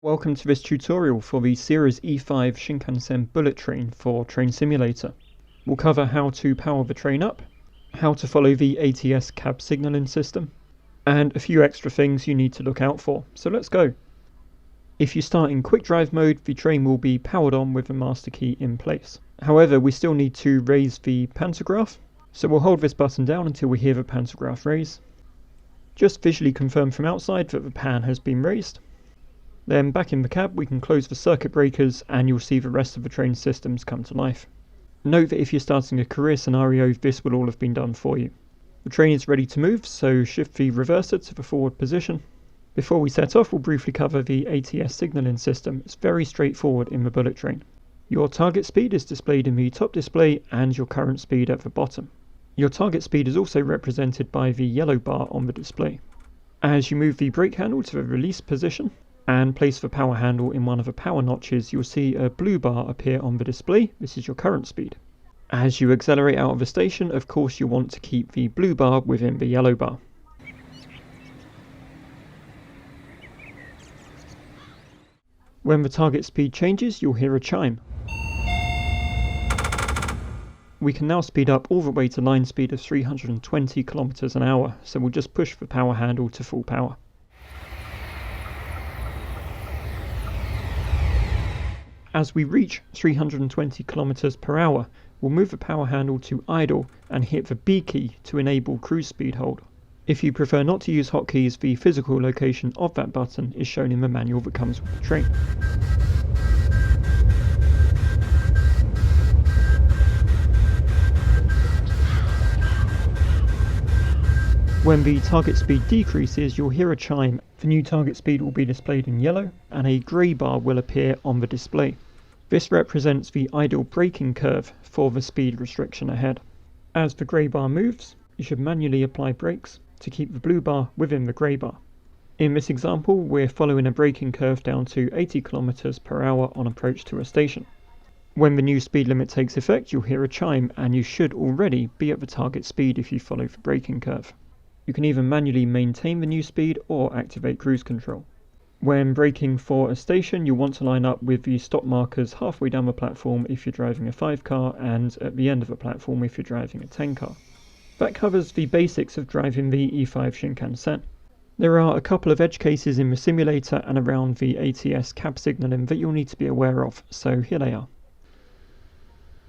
Welcome to this tutorial for the Series E5 Shinkansen bullet train for Train Simulator. We'll cover how to power the train up, how to follow the ATS cab signalling system, and a few extra things you need to look out for. So let's go. If you start in quick drive mode, the train will be powered on with the master key in place. However, we still need to raise the pantograph, so we'll hold this button down until we hear the pantograph raise. Just visually confirm from outside that the pan has been raised. Then back in the cab we can close the circuit breakers and you'll see the rest of the train systems come to life. Note that if you're starting a career scenario, this will all have been done for you. The train is ready to move, so shift the reverser to the forward position. Before we set off, we'll briefly cover the ATS signalling system. It's very straightforward in the bullet train. Your target speed is displayed in the top display and your current speed at the bottom. Your target speed is also represented by the yellow bar on the display. As you move the brake handle to the release position, and place the power handle in one of the power notches, you'll see a blue bar appear on the display. This is your current speed. As you accelerate out of the station, of course you'll want to keep the blue bar within the yellow bar. When the target speed changes, you'll hear a chime. We can now speed up all the way to line speed of 320 km an hour, so we'll just push the power handle to full power. As we reach 320 km per hour, we'll move the power handle to idle and hit the B key to enable cruise speed hold. If you prefer not to use hotkeys, the physical location of that button is shown in the manual that comes with the train. When the target speed decreases, you'll hear a chime. The new target speed will be displayed in yellow and a grey bar will appear on the display. This represents the idle braking curve for the speed restriction ahead. As the grey bar moves, you should manually apply brakes to keep the blue bar within the grey bar. In this example, we're following a braking curve down to 80 km per hour on approach to a station. When the new speed limit takes effect, you'll hear a chime and you should already be at the target speed if you follow the braking curve. You can either manually maintain the new speed or activate cruise control. When braking for a station, you'll want to line up with the stop markers halfway down the platform if you're driving a 5 car and at the end of the platform if you're driving a 10 car. That covers the basics of driving the E5 Shinkansen. There are a couple of edge cases in the simulator and around the ATS cab signalling that you'll need to be aware of, so here they are.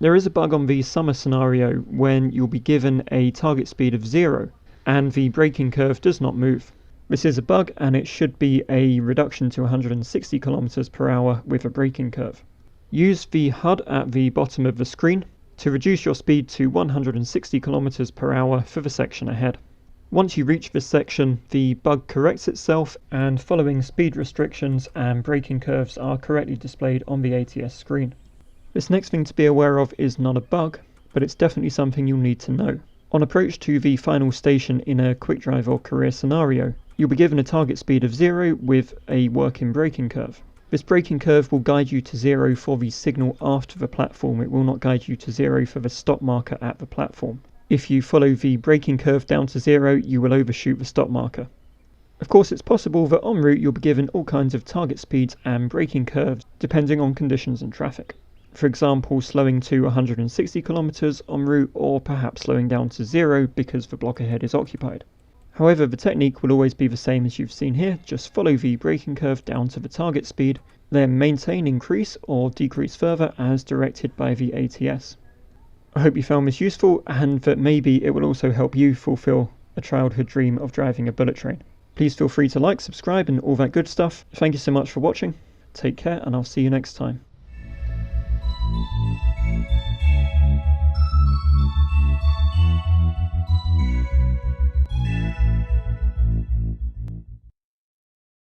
There is a bug on the summer scenario when you'll be given a target speed of 0 and the braking curve does not move. This is a bug and it should be a reduction to 160 km per hour with a braking curve. Use the HUD at the bottom of the screen to reduce your speed to 160 km per hour for the section ahead. Once you reach this section, the bug corrects itself and following speed restrictions and braking curves are correctly displayed on the ATS screen. This next thing to be aware of is not a bug, but it's definitely something you'll need to know. On approach to the final station in a quick drive or career scenario, you'll be given a target speed of 0 with a working braking curve. This braking curve will guide you to 0 for the signal after the platform. It will not guide you to 0 for the stop marker at the platform. If you follow the braking curve down to 0, you will overshoot the stop marker. Of course, it's possible that en route you'll be given all kinds of target speeds and braking curves depending on conditions and traffic. For example, slowing to 160 km en route or perhaps slowing down to 0 because the block ahead is occupied. However, the technique will always be the same as you've seen here. Just follow the braking curve down to the target speed, then maintain, increase or decrease further as directed by the ATS. I hope you found this useful and that maybe it will also help you fulfill a childhood dream of driving a bullet train. Please feel free to like, subscribe and all that good stuff. Thank you so much for watching. Take care and I'll see you next time.